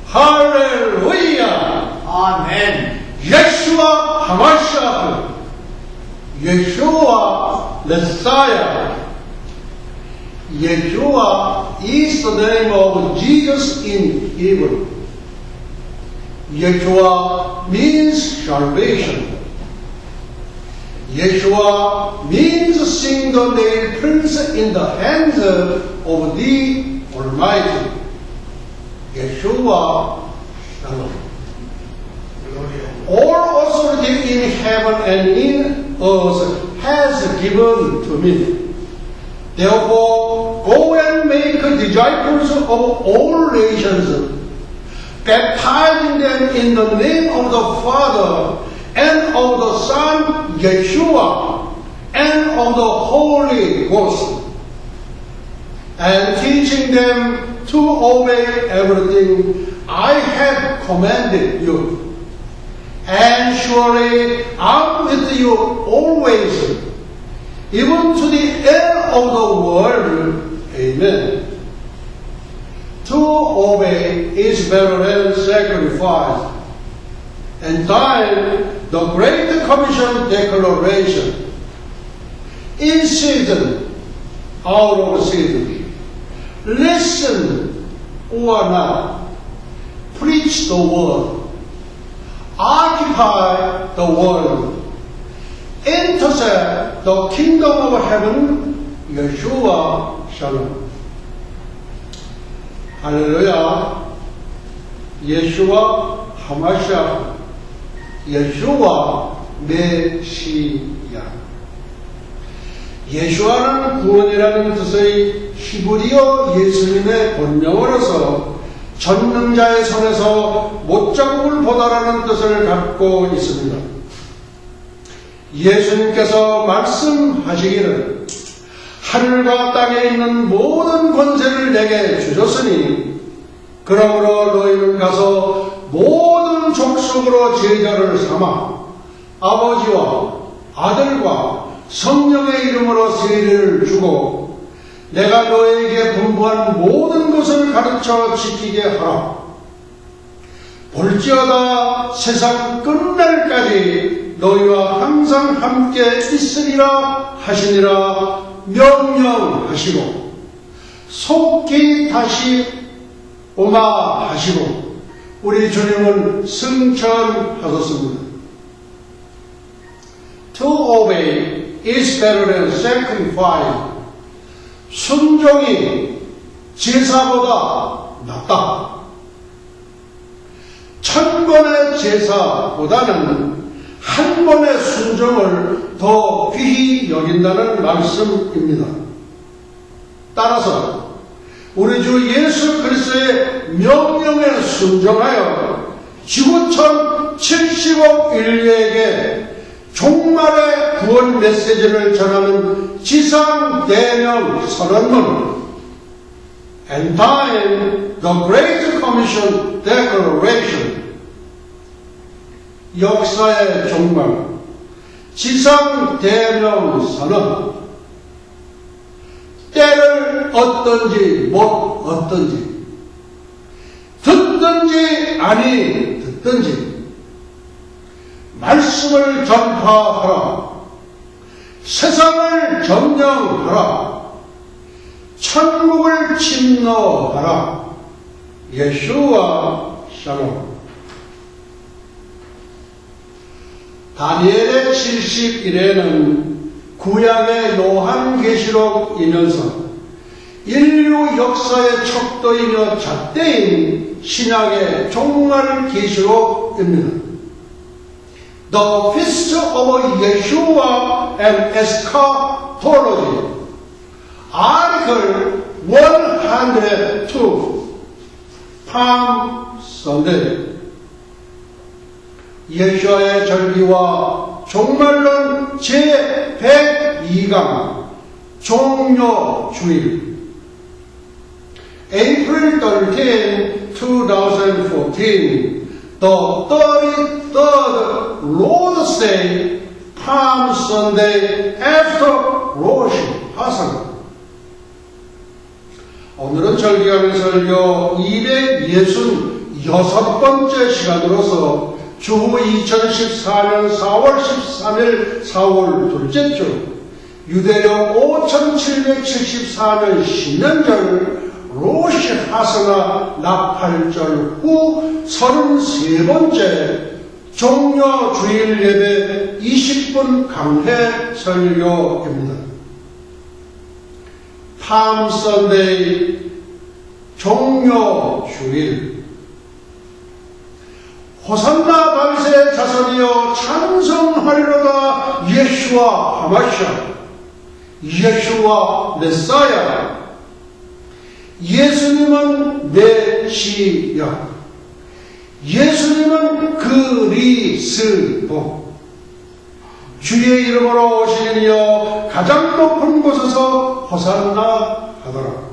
할렐루야! 아멘. 예수와 하마시아흐, Yeshua Messiah. Yeshua is the name of Jesus in Hebrew. Yeshua means salvation. Yeshua means seeing the nail prints in the hands of the Almighty. Yeshua Shalom. All authority in heaven and in earth has given to me. Therefore, go and make disciples of all nations, baptizing them in the name of the Father and of the Son, Yeshua, and of the Holy Ghost, and teaching them to obey everything I have commanded you. And surely I'm with you always, even to the end of the world. Amen. To obey is better than sacrifice, and thine the Great Commission declaration. In season, out of season, listen or not, preach the word, occupy the world, intercept the kingdom of heaven. Yeshua Shalom. 할렐루야. 예수와 하마시아, 예수와 메시아. 예수와는 구원이라는 뜻의 히브리어 예수님의 본명으로서 전능자의 손에서 못잡을 보다라는 뜻을 갖고 있습니다. 예수님께서 말씀하시기를 하늘과 땅에 있는 모든 권세를 내게 주셨으니 그러므로 너희는 가서 모든 족속으로 제자를 삼아 아버지와 아들과 성령의 이름으로 세례를 주고 내가 너에게 분부한 모든 것을 가르쳐 지키게 하라. 볼지어다 세상 끝날까지 너희와 항상 함께 있으리라 하시니라 명령하시고 속히 다시 오마 하시고 우리 주님은 승천하셨습니다. To obey is better than sacrifice. 순종이 제사보다 낫다. 1000번의 제사보다는 한 번의 순종을 더 귀히 여긴다는 말씀입니다. 따라서 우리 주 예수 그리스도의 명령에 순종하여 지구촌 70억 인류에게 종말의 구원 메시지를 전하는 지상 대명 선언문 and thine the Great Commission Declaration. 역사의 종말, 지상 대명 선언. 때를 얻든지 못 얻든지, 듣든지 아니 듣든지 말씀을 전파하라. 세상을 점령하라. 천국을 침노하라. 예수와 샬롬. 다니엘의 70일에는 구약의 요한계시록이면서 인류 역사의 척도이며 잣대인 신약의 종말 계시록입니다. The Feast of Yeshua and Eschatology, Article 102, Palm Sunday. 예수와의 절기와 종말론 제102강 종료주일. April 13, 2014, the 33rd Lord's first day, Palm Sunday, after Rosh Hashanah. 오늘은 절기하는 설교 266번째 시간으로서 주후 2014년 4월 13일 4월 둘째 주 유대력 5774년 신년절 로시 하스나 나팔절 후 33번째 종려 주일 예배 20분 강해 설교입니다. 팜 선데이 종려 주일 호산나 다윗의 자손이여 찬송하리로다 예수와 하마시아 예수와 메사야 예수님은 메시아 예수님은 그리스도 주의 이름으로 오시리여 가장 높은 곳에서 호산나 하더라.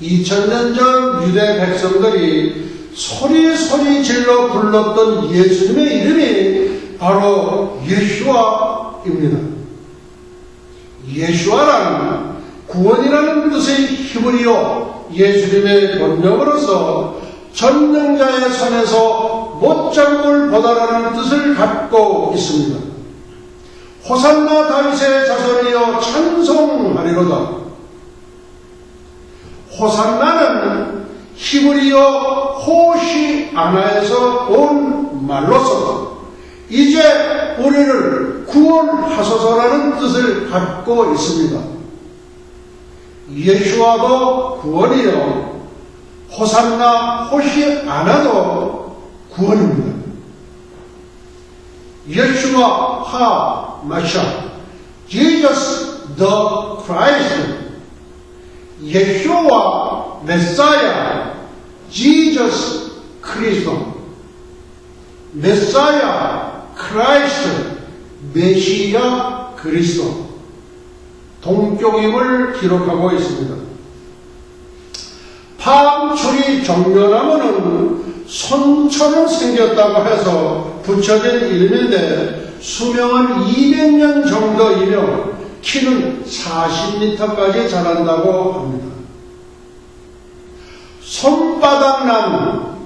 2000년 전 유대 백성들이 소리 질러 불렀던 예수님의 이름이 바로 예수아입니다. 예수아란 구원이라는 뜻의 히브리어 예수님의 본명으로서 전능자의 손에서 못장을 보다라는 뜻을 갖고 있습니다. 호산나 다윗의 자손이여 찬송하리로다. 호산나는 히브리어 호시아나에서 온 말로서 이제 우리를 구원하소서라는 뜻을 갖고 있습니다. 예수아도 구원이요 호산나 호시아나도 구원입니다. 예수와 하마샤 Jesus the Christ 예수와 메사야 Jesus 그리스도 메사야 크라이스트 메시아 그리스도 동격임을 기록하고 있습니다. 팜추리 정려나무는 손처럼 생겼다고 해서 붙여진 이름인데 수명은 200년 정도이며 키는 40m까지 자란다고 합니다. 손바닥나무,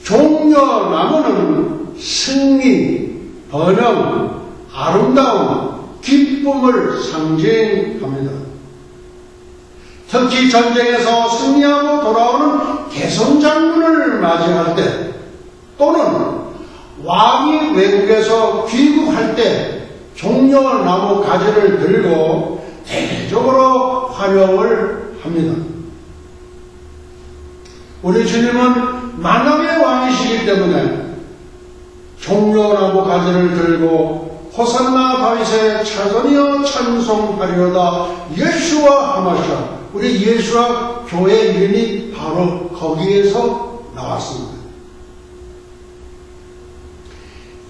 종려나무는 승리, 번영, 아름다움, 기쁨을 상징합니다. 특히 전쟁에서 승리하고 돌아오는 개선장군을 맞이할 때 또는 왕이 외국에서 귀국할 때 종려나무 가지를 들고 대대적으로 환영을 합니다. 우리 주님은 만왕의 왕이시기 때문에 종려나무 가지를 들고 호산나 다윗의 자손이여 찬송하리로다 예수와 하마샤 우리 예수와 교회 이름이 바로 거기에서 나왔습니다.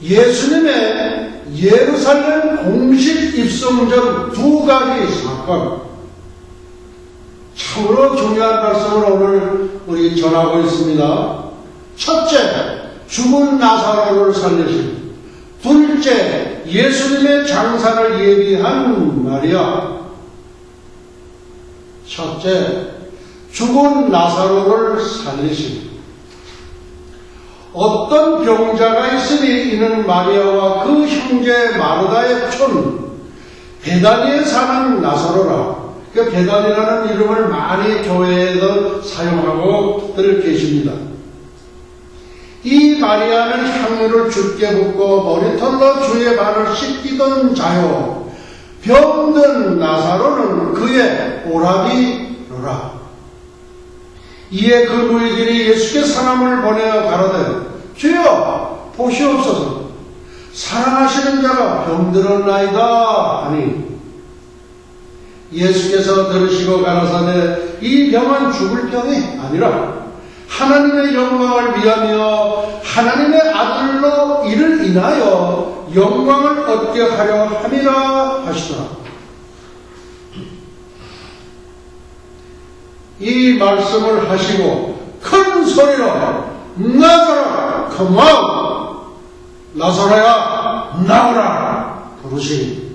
예수님의 예루살렘 공식 입성 전 두 가지 사건 참으로 중요한 말씀을 오늘 우리 전하고 있습니다. 첫째, 죽은 나사로를 살리신 둘째, 예수님의 장사를 예비한 마리아. 첫째, 죽은 나사로를 살리신 어떤 병자가 있으니 이는 마리아와 그 형제 마르다의 촌 베다니에 사는 나사로라. 그 베다니라는 이름을 많이 교회에서 사용하고들 계십니다. 이 마리아는 향유를 주께 붓고 머리털로 주의 발을 씻기던 자요 병든 나사로는 그의 오라비로라. 이에 그 무리들이 예수께 사람을 보내어 가로되 주여 보시옵소서 사랑하시는 자가 병들었나이다 하니 예수께서 들으시고 가라사대 이 병은 죽을 병이 아니라 하나님의 영광을 위하며 하나님의 아들로 이를 인하여 영광을 얻게 하려 함이라 하시더라. 이 말씀을 하시고 큰 소리로 나가라 come out, 나사로야 나오라 부르시니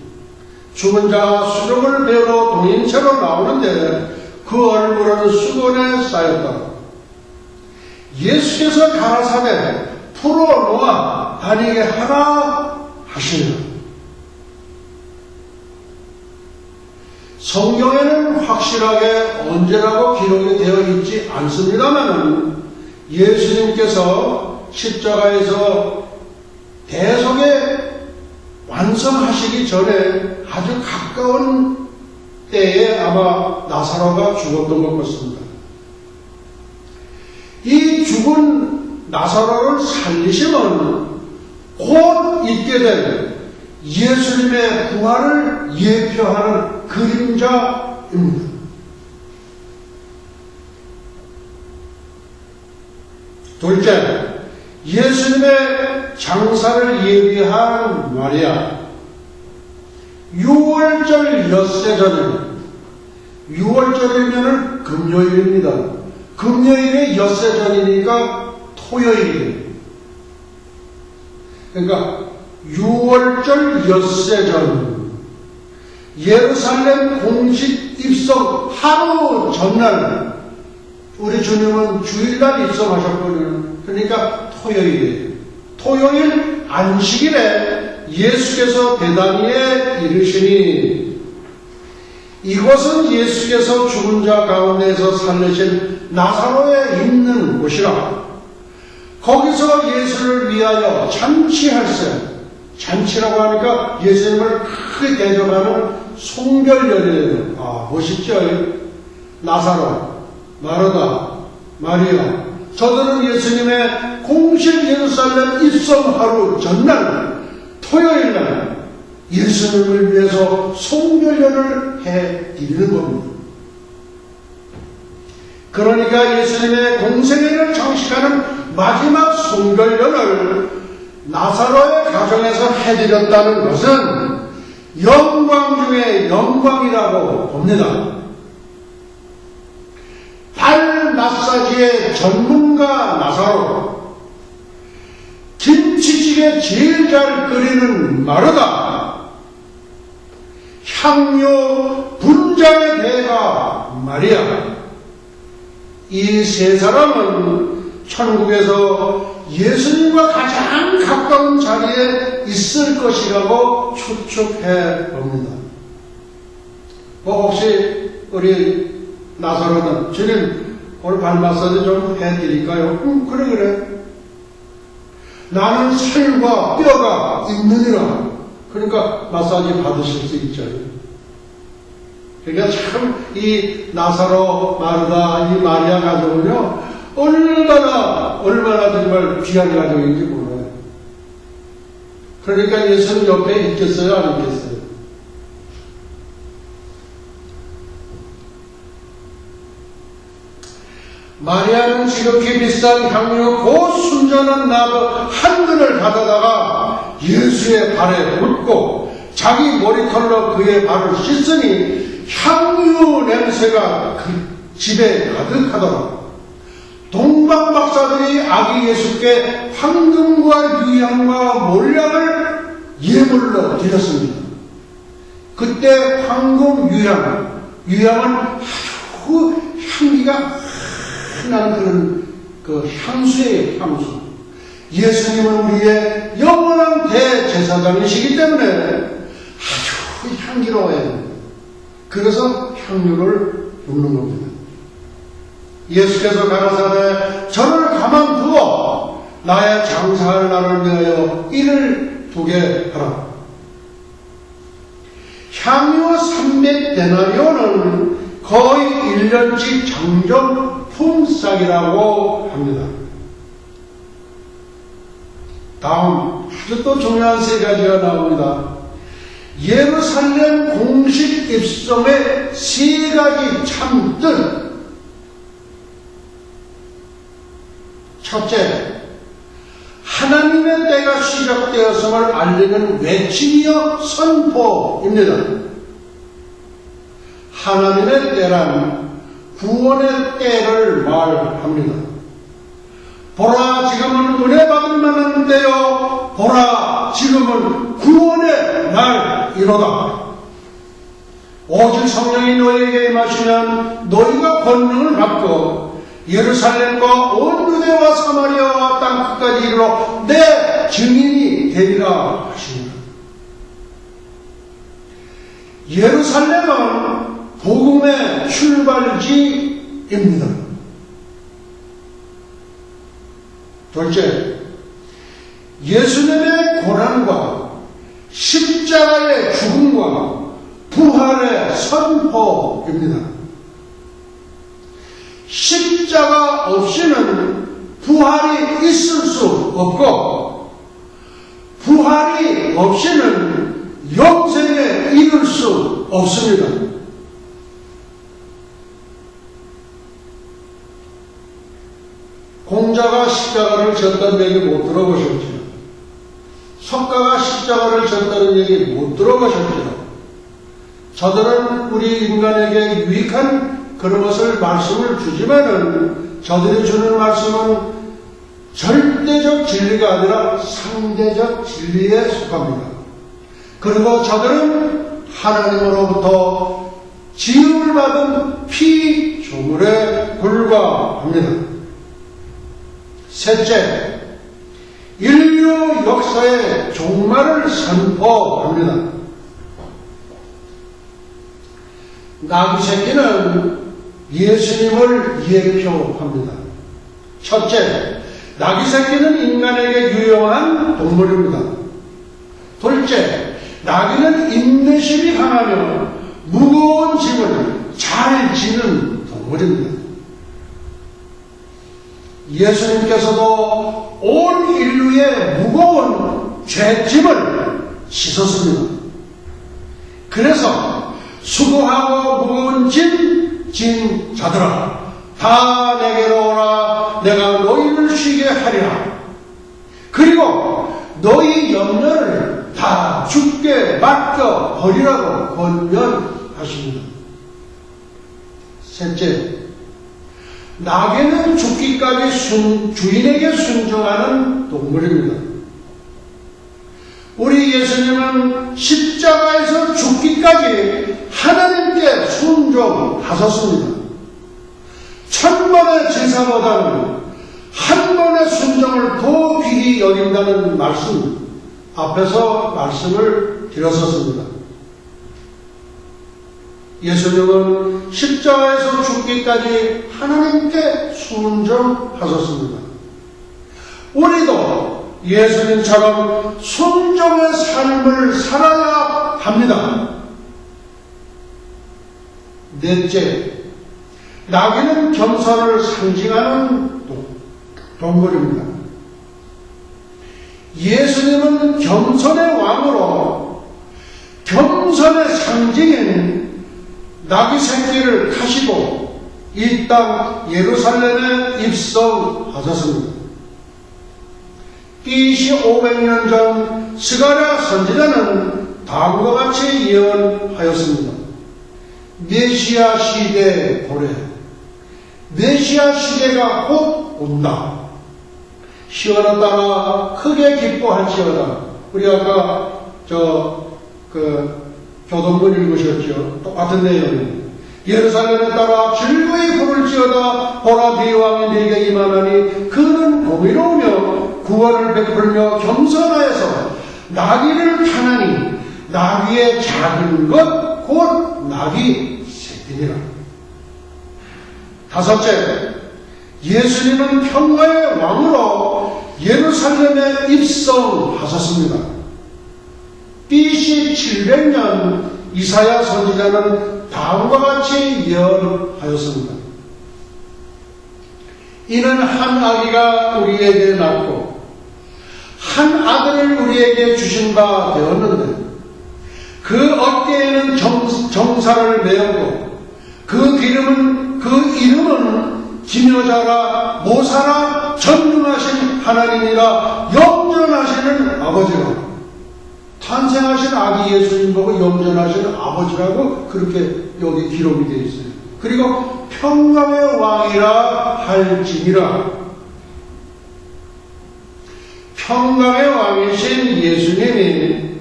죽은 자가 수족을 베어 동인 채로 나오는데 그 얼굴은 수건에 쌓였다. 예수께서 가라사대 풀어놓아 다니게 하라 하시니라. 성경에는 확실하게 언제라고 기록이 되어 있지 않습니다만 예수님께서 십자가에서 대속에 완성하시기 전에 아주 가까운 때에 아마 나사로가 죽었던 것 같습니다. 이 죽은 나사로를 살리시면 곧 있게 될 예수님의 부활을 예표하는 그림자입니다. 둘째, 예수님의 장사를 예비한 마리아. 6월절 엿새 전입니다. 6월절이면 금요일입니다. 금요일에 엿새 전이니까 토요일이에요. 그러니까 6월절 엿새 전, 예루살렘 공식 입성 하루 전날, 우리 주님은 주일날 입성하셨거든요. 그러니까 토요일이에요. 토요일 안식일에 예수께서 베다니에 이르시니 이곳은 예수께서 죽은 자 가운데서 살리신 나사로에 있는 곳이라. 거기서 예수를 위하여 잔치할세. 잔치라고 하니까 예수님을 크게 대접하는 송별연회예요. 아, 멋있죠? 나사로, 마르다, 마리아. 저들은 예수님의 공식 예루살렘 입성하루 전날 토요일날 예수님을 위해서 송별연을 해드리는 겁니다. 그러니까 예수님의 공생애를 장식하는 마지막 송별연을 나사로의 가정에서 해드렸다는 것은 영광 중에 영광이라고 봅니다. 발 마사지의 전문가 나사로, 김치찌개 제일 잘 끓이는 마르다, 향료 분장의 대가 마리아. 이 세 사람은 천국에서 예수님과 가장 가까운 자리에 있을 것이라고 추측해 봅니다. 혹시 우리 나사로는 주님 오늘 발 마사지 좀 해드릴까요? 그래. 나는 살과 뼈가 있느니라. 그러니까 마사지 받으실 수 있죠. 그러니까 참 이 나사로, 마르다, 이 마리아 가족은요 얼마나 정말 귀한 가족인지 몰라요. 그러니까 예수님 옆에 있겠어요, 안 있겠어요? 마리아는 지극히 비싼 향료 고순전한 나무 한 근을 가져다가 예수의 발에 묻고 자기 머리털로 그의 발을 씻으니 향유 냄새가 그 집에 가득하더라. 동방박사들이 아기 예수께 황금과 유향과 몰약을 예물로 드렸습니다. 그때 황금 유향은 아주 향기가 흔한 그런 그 향수예요, 향수. 예수님은 우리의 영원한 대제사장이시기 때문에 아주 향기로워요. 그래서 향유를 붓는 겁니다. 예수께서 가라사대 저를 가만두어 나의 장사할 날을 위하여 이를 두게 하라. 향유 300데나리온은 거의 1년치 장정 품삯이라고 합니다. 다음 아주 또 중요한 세 가지가 나옵니다. 예루살렘 공식 입성의 세 가지 참뜻. 첫째, 하나님의 때가 시작되었음을 알리는 외침이여 선포입니다. 하나님의 때란 구원의 때를 말합니다. 보라 지금은 은혜 받을 만한 때요 보라 지금은 구원의 날이로다. 오직 성령이 너희에게 임하시면 너희가 권능을 받고 예루살렘과 온 유대와 사마리아와 땅 끝까지 이르러 내 증인이 되리라 하십니다. 예루살렘은 복음의 출발지입니다. 둘째, 예수님의 고난과 십자가의 죽음과 부활의 선포입니다. 십자가 없이는 부활이 있을 수 없고 부활이 없이는 영생에 이를 수 없습니다. 공자가 십자가를 졌다는 얘기 못 들어보셨죠? 석가가 십자가를 졌다는 얘기 못 들어보셨죠? 저들은 우리 인간에게 유익한 그런 것을 말씀을 주지만은 저들이 주는 말씀은 절대적 진리가 아니라 상대적 진리에 속합니다. 그리고 저들은 하나님으로부터 지음을 받은 피조물에 불과합니다. 셋째, 인류 역사의 종말을 선포합니다. 나귀 새끼는 예수님을 예표합니다. 첫째, 나귀 새끼는 인간에게 유용한 동물입니다. 둘째, 나귀는 인내심이 강하며 무거운 짐을 잘 지는 동물입니다. 예수님께서도 온 인류의 무거운 죄짐을 씻었습니다. 그래서 수고하고 무거운 짐 진 자들아 다 내게로 오라 내가 너희를 쉬게 하리라. 그리고 너희 염려를 다 주께 맡겨 버리라고 권면하십니다. 셋째, 나귀는 죽기까지 주인에게 순종하는 동물입니다. 우리 예수님은 십자가에서 죽기까지 하나님께 순종하셨습니다. 1000번의 제사보다는 한 번의 순종을 더 귀히 여긴다는 말씀 앞에서 말씀을 드렸었습니다. 예수님은 십자가에서 죽기까지 하나님께 순종하셨습니다. 우리도 예수님처럼 순종의 삶을 살아야 합니다. 넷째, 나귀는 겸손을 상징하는 동물입니다. 예수님은 겸손의 왕으로 겸손의 상징인 나귀 새끼를 타시고 이 땅 예루살렘에 입성하셨습니다. BC 500년 전 스가랴 선지자는 다음과 같이 예언하였습니다. 메시아 시대 고래, 메시아 시대가 곧 온다. 시온아 따라 크게 기뻐할지어다. 우리 아까 교동문 읽으셨죠? 똑같은 내용입니다. 예루살렘에 따라 즐거이 부를지어다. 보라 네 왕이 네게 임하나니 그는 공의로우며 구원을 베풀며 겸손하여서 나귀를 타나니 나귀의 작은 것 곧 나귀 새끼니라. 다섯째, 예수님은 평화의 왕으로 예루살렘에 입성하셨습니다. BC 700년 이사야 선지자는 다음과 같이 예언하였습니다. 이는 한 아기가 우리에게 낳고 한 아들을 우리에게 주신 바 되었는데 그 어깨에는 정사를 메었고 그 이름은 기묘자라 모사라 전능하신 하나님이라 영전하시는 아버지라. 탄생하신 아기 예수님 보고 영전하시는 아버지라고 그렇게 여기 기록이 되어 있어요. 그리고 평강의 왕이라 할지니라. 평강의 왕이신 예수님이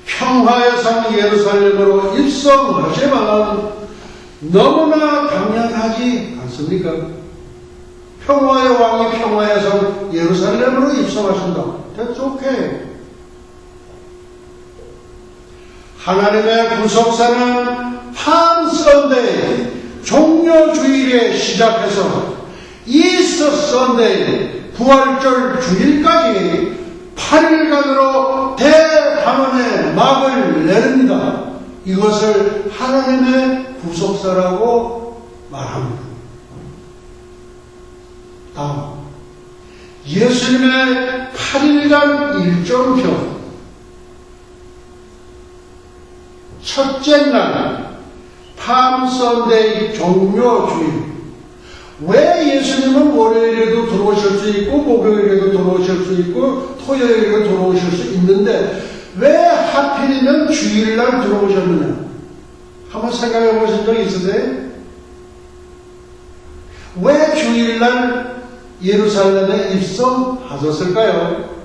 평화의 성 예루살렘으로 입성하시면 너무나 당연하지 않습니까? 평화의 왕이 평화의 성 예루살렘으로 입성하신다. That's okay. 하나님의 구속사는 팜 선데이, 종료주일에 시작해서 이스터 선데이, 부활절 주일까지 8일간으로 대방언의 막을 내립니다. 이것을 하나님의 구속사라고 말합니다. 다음, 예수님의 8일간 일정표. 첫째 날, 팜 선데이 종료주일. 왜 예수님은 월요일에도 들어오실 수 있고 목요일에도 들어오실 수 있고 토요일에도 들어오실 수 있는데 왜 하필이면 주일날 들어오셨느냐? 한번 생각해 보신 적 있으세요? 왜 주일날 예루살렘에 입성하셨을까요?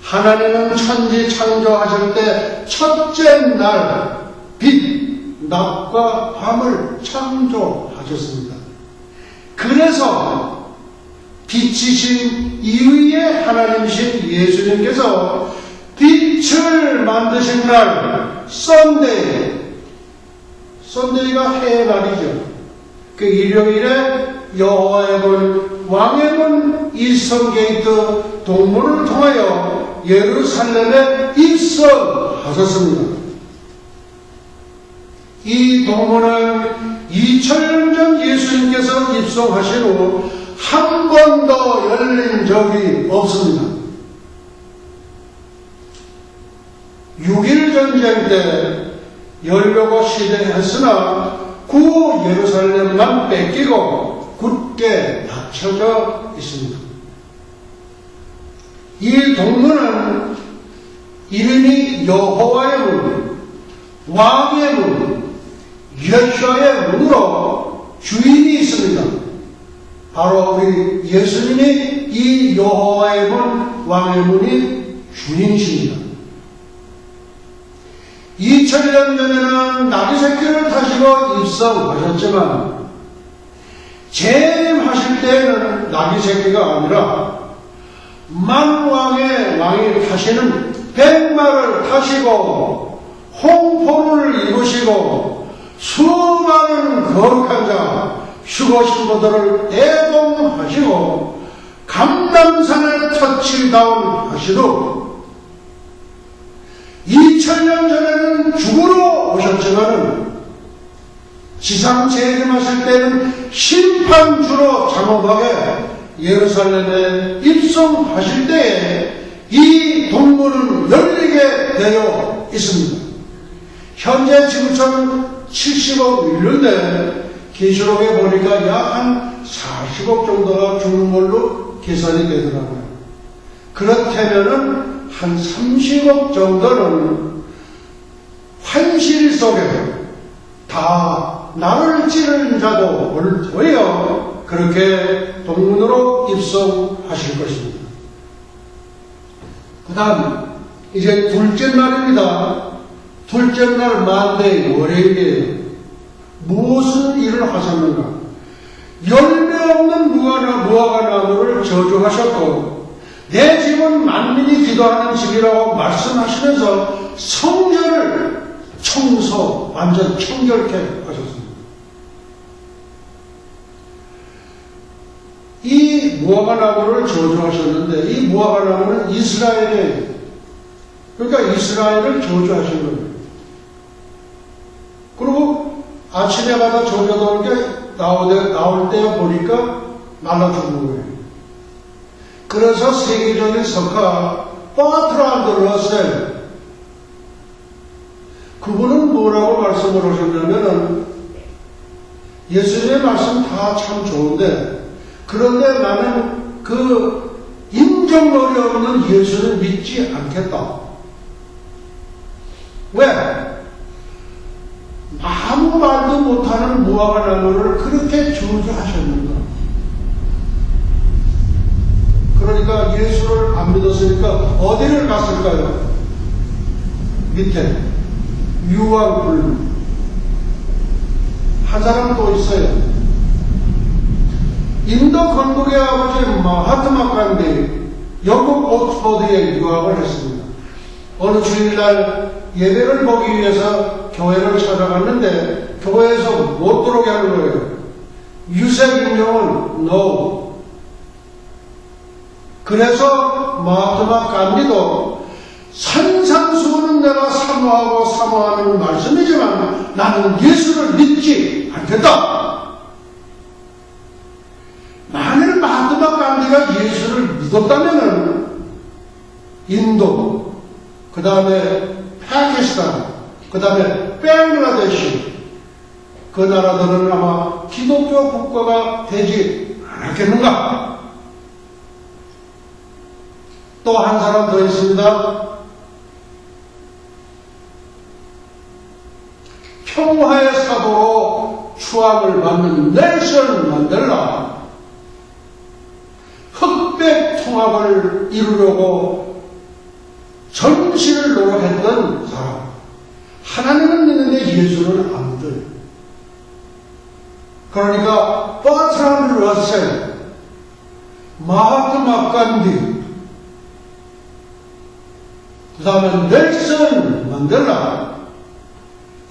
하나님은 천지 창조하실 때 첫째 날 빛, 낮과 밤을 창조하셨습니다. 그래서 빛이신 이위의 하나님이신 예수님께서 빛을 만드신 날, 썬데이가 해의 날이죠. 그 일요일에 여호와의 문, 왕의 문, 이스턴 게이트 동문을 통하여 예루살렘에 입성하셨습니다. 이 동문은 2000년 전 예수님께서 입성하신 후 한 번도 열린 적이 없습니다. 6.1 전쟁 때 열려고 시대했으나 구 예루살렘만 뺏기고 굳게 닫혀져 있습니다. 이 동문은 이름이 여호와의 문, 왕의 문, 여호와의 문으로 주인이 있습니다. 바로 우리 예수님이 이 여호와의 문, 왕의 문이 주인이십니다. 2000년 전에는 나귀 새끼를 타시고 입성하셨지만 재림하실 때에는 나귀 새끼가 아니라 만왕의 왕이 타시는 백마를 타시고 홍포를 입으시고 수많은 거룩한 자, 휴거 신부들을 대동하시고 감람산에 터치다운 하시도 2000년 전에는 죽으러 오셨지만 지상 재림하실 때는 심판주로 장엄하게 예루살렘에 입성하실 때에 이 동문은 열리게 되어 있습니다. 현재 지구촌 70억 인류인데 계시록에 보니까 약 한 40억 정도가 죽는 걸로 계산이 되더라고요. 그렇다면은 한 30억 정도는 환실 속에 다 나를 찌르는 자도 올고요. 그렇게 동문으로 입성하실 것입니다. 그 다음 이제 둘째 날입니다. 둘째 날 만데이 월요일이에요. 무슨 일을 하셨는가? 열매 없는 무화과나무를 저주하셨고 내 집은 만민이 기도하는 집이라고 말씀하시면서 성전을 완전 청결케 하셨습니다. 이 무화과나무를 저주하셨는데 이 무화과나무는 이스라엘이에요. 그러니까 이스라엘을 저주하신 거예요. 그리고 아침에 가다 저주가 나올 때 보니까 말라 죽는 거예요. 그래서 세계적인 석가 버트란드 러셀 그분은 뭐라고 말씀을 하셨냐면은 예수님의 말씀 다 참 좋은데 그런데 나는 그 인정머리 없는 예수를 믿지 않겠다. 왜? 아무 말도 못하는 무화과나무를 그렇게 저주하셨는가? 그러니까 예수를 안 믿었으니까 어디를 갔을까요? 밑에 유황불. 한 사람 또 있어요. 인도 건국의 아버지 마하트마 간디, 영국 옥스퍼드에 유학을 했습니다. 어느 주일날 예배를 보기 위해서 교회를 찾아갔는데 교회에서 못 들어오게 하는 거예요. 유색 인종은 NO. 그래서 마하트마 간디도 산산수훈은 내가 사모하는 말씀이지만 나는 예수를 믿지 않겠다. 만일 마하트마 간디가 예수를 믿었다면 인도, 그 다음에 파키스탄, 그 다음에 뱅글라데시, 그 나라들은 아마 기독교 국가가 되지 않았겠는가? 또 한 사람 더 있습니다. 평화의 사도로 추앙을 받는 넬슨 만델라. 흑백 통합을 이루려고 전신을 노력했던 사람. 하나님은 믿는데 예수는 안 믿어요. 그러니까 버트란드 러셀, 마하트마 간디, 그 다음에 넬슨 만델라,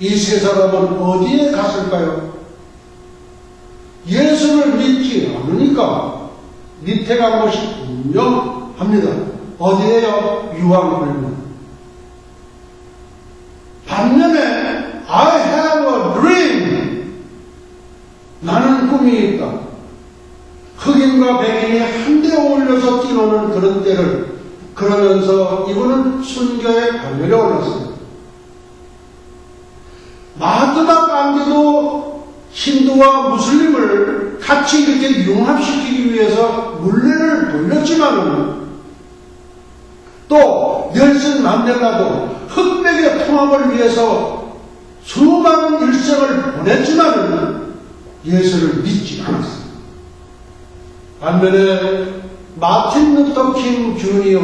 이 세 사람은 어디에 갔을까요? 예수를 믿지 않으니까 밑에 간 것이 분명합니다. 어디에요? 유황불문. 반면에 I have a dream. 나는 꿈이 있다. 흑인과 백인이 한데 어울려서 뛰노는 그런 때를 그러면서 이분은 순교의 반열에 올랐습니다. 마하트마 간디도 힌두와 무슬림을 같이 이렇게 융합시키기 위해서 물레를 돌렸지만은 또 넬슨 만델라도 흑백의 통합을 위해서 수많은 일생을 보냈지만은 예수를 믿지 않았습니다. 반면에 마틴 루터 킹 주니어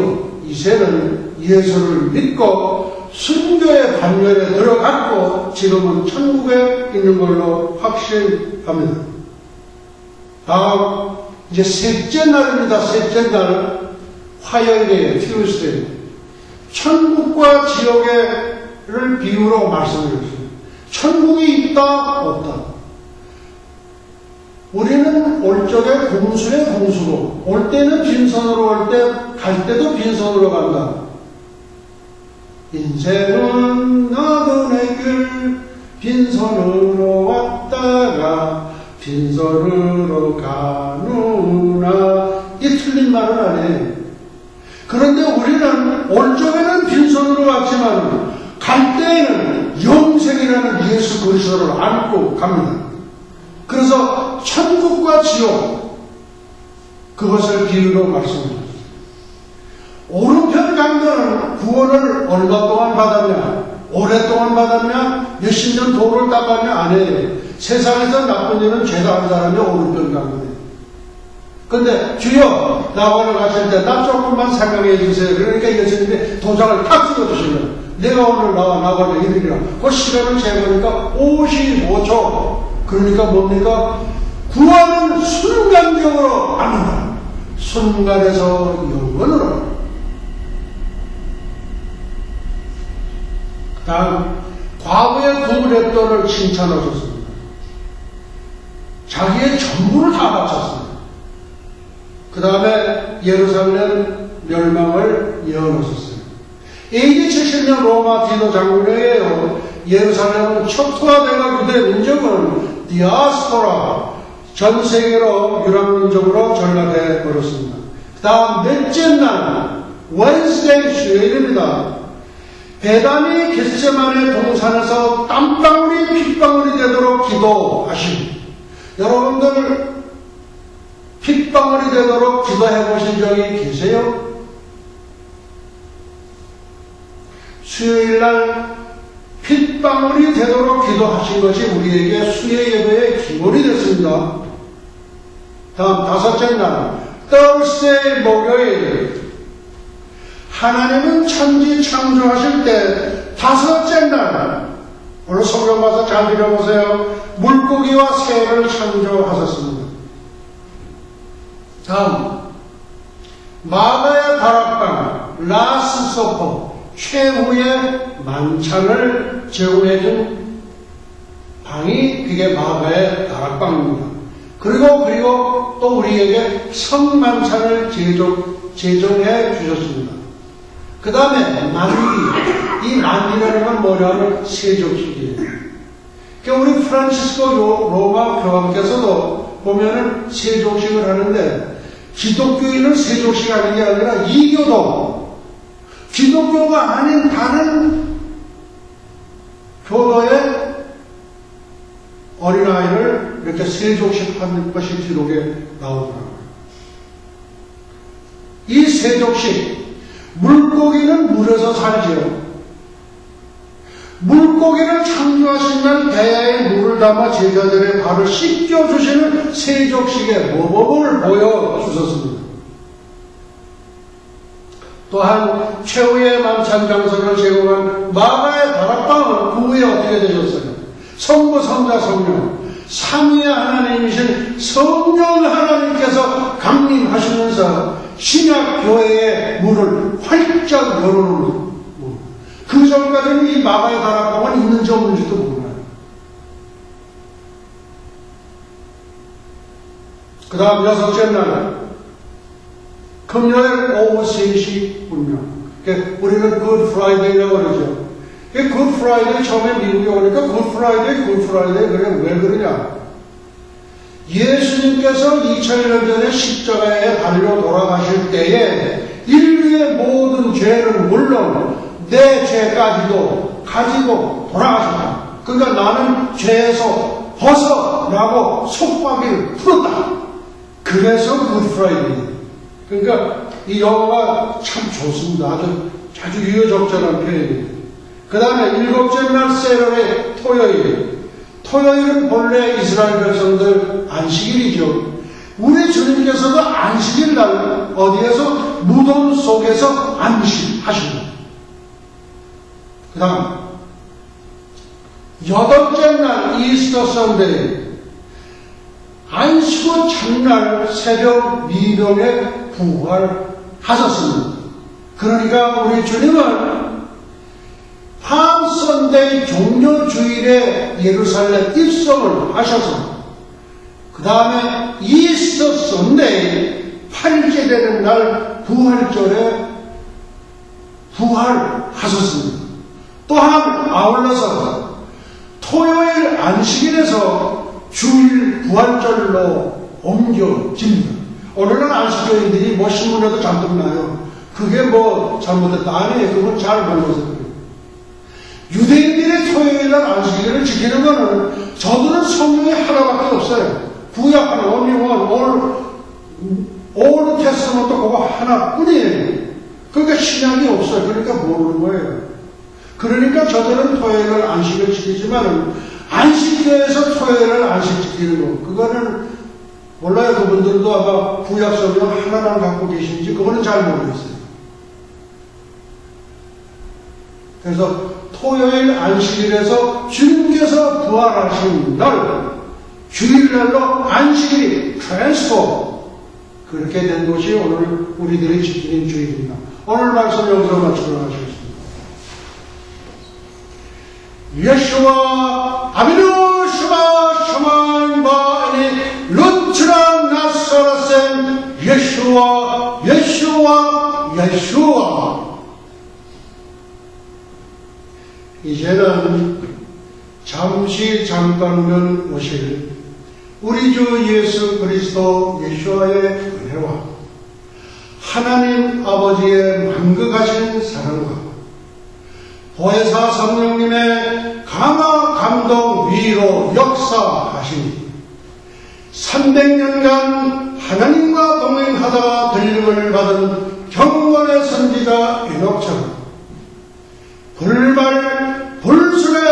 2세는 예수를 믿고 순교의 반열에 들어갔고 지금은 천국에 있는 걸로 확신합니다. 다음 이제 셋째 날입니다. 셋째 날은 화요일이에요. 튜스데이. 천국과 지옥을 비유로 말씀드렸습니다. 천국이 있다 없다. 우리는 올 적에 공수의 공수로, 올 때는 빈손으로 올 때, 갈 때도 빈손으로 간다. 인생은 나그네 길 빈손으로 왔다가 빈손으로 가누나, 이 틀린 말은 아니에요. 그런데 우리는 올 적에는 빈손으로 왔지만 갈 때에는 영생이라는 예수 그리스도를 안고 갑니다. 그래서 천국과 지옥, 그것을 비유로 말씀드렸습니다. 오른편 강도는 구원을 얼마 동안 받았냐? 오랫동안 받았냐? 몇십 년 도를 닦았냐? 아니에요. 세상에서 나쁜 일은 죄가 한 사람이 오른편 강도예요. 근데 주여, 나와를 가실 때 나 조금만 생각해 주세요. 그러니까 예수님이 도장을 탁 찍어주시면 내가 오늘 나가는 일이라 그 시간을 재보니까 55초. 그러니까 뭡니까? 구원은 순간적으로 아니다. 순간에서 영원으로. 다음, 과거의 구랩돈을 칭찬하셨습니다. 자기의 전부를 다 바쳤습니다. 그 다음에 예루살렘 멸망을 예언하셨어요. AD 70년 로마 디도 장군에 의하여 예루살렘은 척토화되어 유대 민족은 디아스포라, 전 세계로 유랑민족으로 전락해 버렸습니다. 그 다음 넷째 날, 웬스데이 수요일입니다. 베다니 겟세마네 동산에서 땀방울이 핏방울이 되도록 기도하신, 여러분들 핏방울이 되도록 기도해 보신 적이 계세요? 수요일날 핏방울이 되도록 기도하신 것이 우리에게 수요 예배의 기본이 됐습니다. 다음 다섯째 날, Thursday 목요일. 하나님은 천지 창조하실 때 다섯째 날, 오늘 성경 가서 잘 들어보세요. 물고기와 새를 창조하셨습니다. 다음, 마가의 다락방, 라스 서퍼, 최후의 만찬을 제공해준 방이 그게 마가의 다락방입니다. 그리고 또 우리에게 성만찬을 제정해 주셨습니다. 그 다음에 만기, 이 만기라는 건 뭐냐면 세족식이에요. 그러니까 우리 프란치스코 로마 교황께서도 보면은 세족식을 하는데 기독교인은 세족식 하는 게 아니라 이교도 기독교가 아닌 다른 교도의 어린아이를 이렇게 세족식 하는 것이 기록에 나오더라고요. 이 세족식, 물고기는 물에서 살지요. 물고기를 창조하신 날 대야에 물을 담아 제자들의 발을 씻겨주시는 세족식의 모범을 보여주셨습니다. 또한 최후의 만찬 장소를 제공한 마가의 다락방은 그 후에 어떻게 되셨어요? 성부, 성자, 성령, 삼위의 하나님이신 성령 하나님께서 강림하시면서 신약 교회의 문을 활짝 열어놓는, 그 전까지는 이 마가의 다락방은 있는지 없는지도 몰라요. 그 다음 여섯째 날, 금요일 오후 3시 분명. 우리는 굿 프라이데이라고 그러죠. 굿 프라이데이 처음에 미국에 오니까 굿 프라이데이 그래 왜 그러냐? 예수님께서 2000년 전에 십자가에 달려 돌아가실 때에 인류의 모든 죄는 물론 내 죄까지도 가지고 돌아가셨다. 그러니까 나는 죄에서 벗어나고 속박이를 풀었다. 그래서 굿 프라이데이. 그러니까 이 영어가 참 좋습니다. 아주 유효적절한 표현이에요. 그 다음에 일곱째 날 세러의 토요일. 토요일은 본래 이스라엘 백성들 안식일이죠. 우리 주님께서도 안식일 날 어디에서? 무덤 속에서 안식하십니다. 그 다음 여덟째 날 이스터 선데이. 안식 후 첫날 새벽 미명에 부활하셨습니다. 그러니까 우리 주님은 팜 선데이 종려 주일에 예루살렘 입성을 하셔서 그 다음에 이스터 선데이 8일째 되는 날 부활절에 부활하셨습니다. 또한 아울러서 토요일 안식일에서 주일 부활절로 옮겨집니다. 오늘날 안식교인들이 뭐 신문에도 잔뜩 나요. 그게 뭐 잘못됐다. 아니에요. 그건 잘 몰라서 그래요. 유대인들의 토요일날 안식일을 지키는 거는 저들은 성경이 하나밖에 없어요. 구약 하나, 올 테스트먼트 그거 하나뿐이에요. 그러니까 신약이 없어요. 그러니까 모르는 거예요. 그러니까 저들은 토요일날 안식을 지키지만 안식교에서 토요일날 안식 지키는 거 그거는 몰라요. 그분들도 아마 구약 성경 하나만 갖고 계신지 그거는 잘 모르겠어요. 그래서 토요일 안식일에서 주님께서 부활하신 날 주일날로 안식일이 트랜스포 그렇게 된 것이 오늘 우리들이 지키는 주일입니다. 오늘 말씀 여기서 마치도록 하겠습니다. 예수와 아비누 슈바 슈마인바니 루트라 나사라셈 예수와 이제는 잠깐만 오실 우리 주 예수 그리스도 예수와의 은혜와 하나님 아버지의 만극하신 사랑과 보혜사 성령님의 강화 감동 위로 역사하시니 300년간 하나님과 동행하다가 들림을 받은 경건의 선지자 에녹처럼 불술의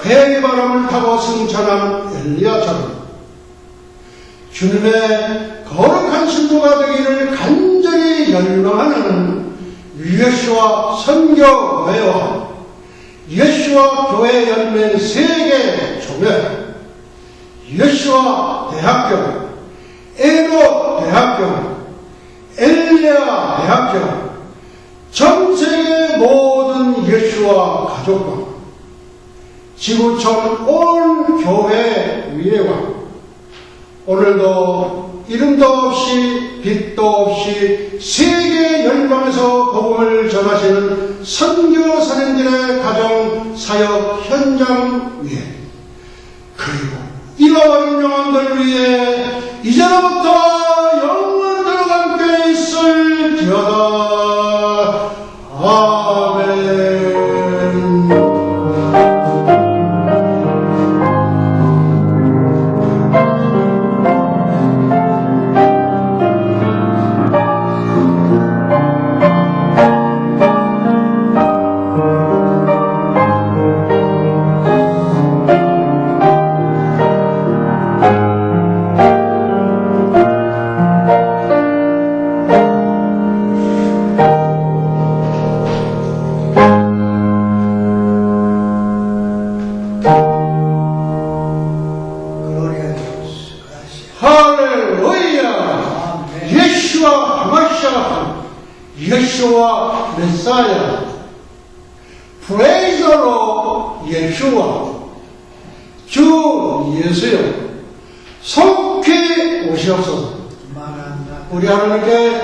회개바람을 타고 승천한 엘리야처럼 주님의 거룩한 거룩한 신부가 되기를 간절히 열망하는 예수와 선교회와 예수와 교회 연맹 세계 총회, 예수와 대학교, 에로 대학교, 엘레아 대학교, 전 세계 모든 예수와 가족과 지구촌 온 교회 위에와 오늘도 이름도 없이 빛도 없이 세계 열방에서 복음을 전하시는 선교사님들의 가정 사역 현장 위에 그리고 잃어버린 영혼들 위에 이제로부터 영원토록 함께 있을지어다. 아멘. 예수와 메사야, 프레이저로 예수와 주 예수여 속히 오시옵소서. 우리 하나님께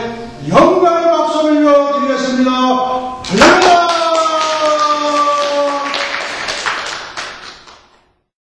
영광의 박수를 드리겠습니다.